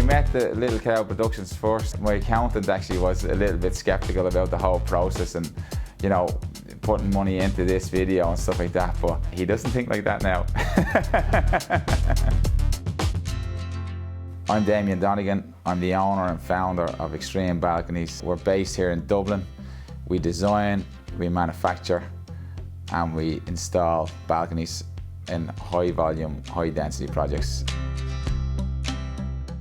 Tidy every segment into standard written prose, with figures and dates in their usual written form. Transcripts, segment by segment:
met the Little Cloud Productions first, my accountant actually was a little bit skeptical about the whole process and, you know, putting money into this video and stuff like that, but he doesn't think like that now. I'm Damien Donegan. I'm the owner and founder of Extreme Balconies. We're based here in Dublin. We design, we manufacture, and we install balconies in high volume, high density projects.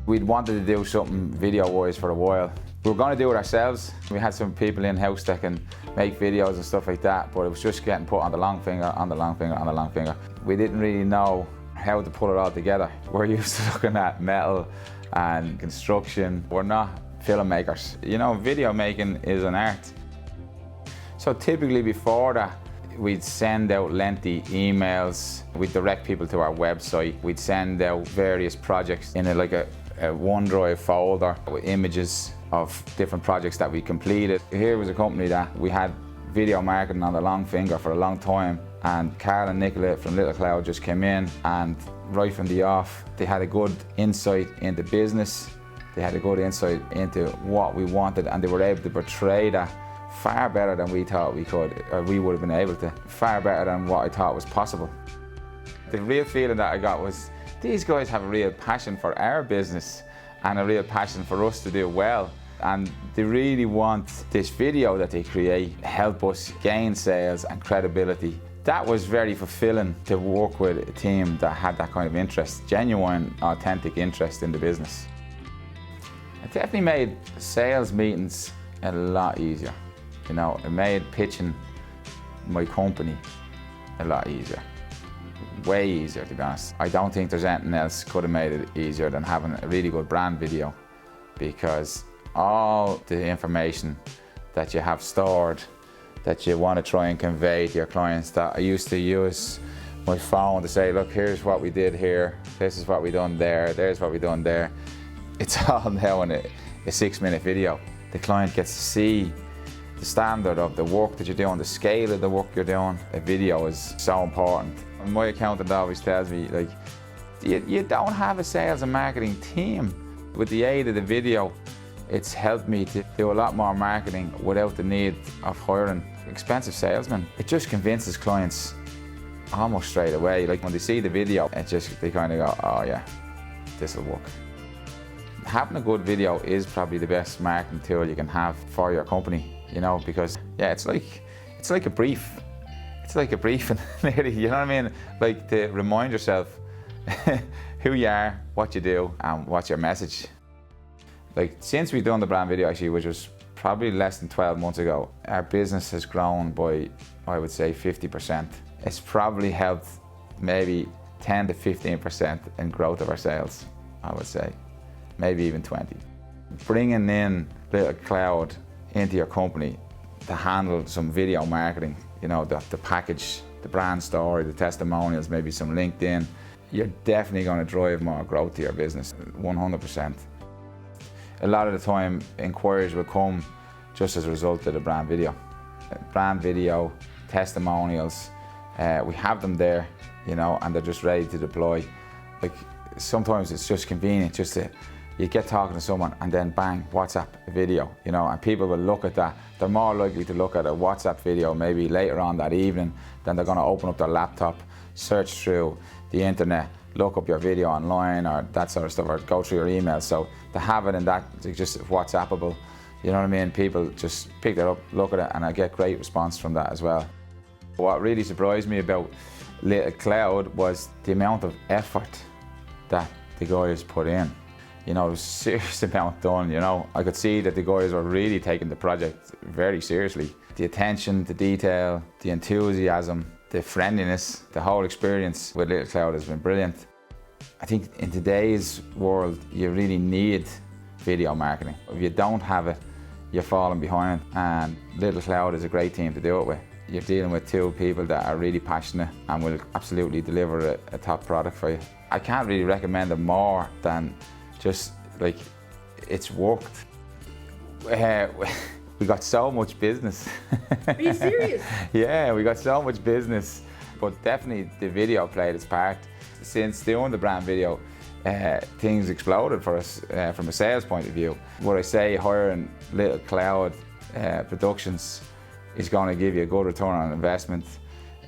We'd wanted to do something video-wise for a while. We were going to do it ourselves. We had some people in-house that can make videos and stuff like that, but it was just getting put on the long finger, on the long finger, on the long finger. We didn't really know how to put it all together. We're used to looking at metal and construction. We're not filmmakers. You know, video making is an art. So typically before that, we'd send out lengthy emails. We'd direct people to our website. We'd send out various projects in a OneDrive folder with images of different projects that we completed. Here was a company that we had video marketing on the long finger for a long time, and Carl and Nicola from Little Cloud just came in, and right from the off, they had a good insight into business. They had a good insight into what we wanted, and they were able to portray that far better than we thought we could, or we would have been able to. Far better than what I thought was possible. The real feeling that I got was, these guys have a real passion for our business and a real passion for us to do well. And they really want this video that they create help us gain sales and credibility. That was very fulfilling, to work with a team that had that kind of interest, genuine, authentic interest in the business. It definitely made sales meetings a lot easier. You know, it made pitching my company a lot easier. Way easier, to be honest. I don't think there's anything else could have made it easier than having a really good brand video, because all the information that you have stored that you want to try and convey to your clients, that I used to use my phone to say, look, here's what we did here, this is what we done there, there's what we done there. It's all now in a 6-minute video. The client gets to see the standard of the work that you're doing, the scale of the work you're doing. A video is so important. And my accountant always tells me, like, you don't have a sales and marketing team. With the aid of the video, it's helped me to do a lot more marketing without the need of hiring expensive salesmen. It just convinces clients almost straight away. Like when they see the video, they kind of go, oh yeah, this will work. Having a good video is probably the best marketing tool you can have for your company. You know, because yeah, it's like a brief. It's like a briefing, nearly, you know what I mean? Like, to remind yourself who you are, what you do, and what's your message. Like, since we've done the brand video, actually, which was probably less than 12 months ago, our business has grown by, I would say, 50%. It's probably helped maybe 10 to 15% in growth of our sales, I would say, maybe even 20. Bringing in Little Cloud into your company to handle some video marketing, you know, the package, the brand story, the testimonials, maybe some LinkedIn, you're definitely going to drive more growth to your business, 100%. A lot of the time, inquiries will come just as a result of the brand video. Brand video, testimonials, we have them there, you know, and they're just ready to deploy. Like, sometimes it's just convenient just to, you get talking to someone and then bang, WhatsApp a video, you know, and people will look at that. They're more likely to look at a WhatsApp video maybe later on that evening than they're going to open up their laptop, search through the internet, look up your video online or that sort of stuff, or go through your emails. So to have it in that, it's just WhatsAppable, you know what I mean? People just pick that up, look at it, and I get great response from that as well. What really surprised me about Little Cloud was the amount of effort that the guys put in. You know, it was a serious amount done, you know. I could see that the guys were really taking the project very seriously. The attention to detail, the enthusiasm, the friendliness, the whole experience with Little Cloud has been brilliant. I think in today's world, you really need video marketing. If you don't have it, you're falling behind, and Little Cloud is a great team to do it with. You're dealing with two people that are really passionate and will absolutely deliver a top product for you. I can't really recommend it more than just, like, it's worked. We got so much business. Are you serious? Yeah, we got so much business. But definitely the video played its part. Since doing the brand video, things exploded for us from a sales point of view. Would I say hiring Little Cloud Productions is going to give you a good return on investment?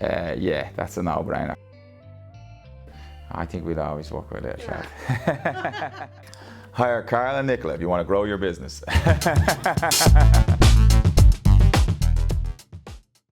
Yeah, that's a no-brainer. I think we'd always work with Little Cloud. Hire Carl and Nicola if you want to grow your business.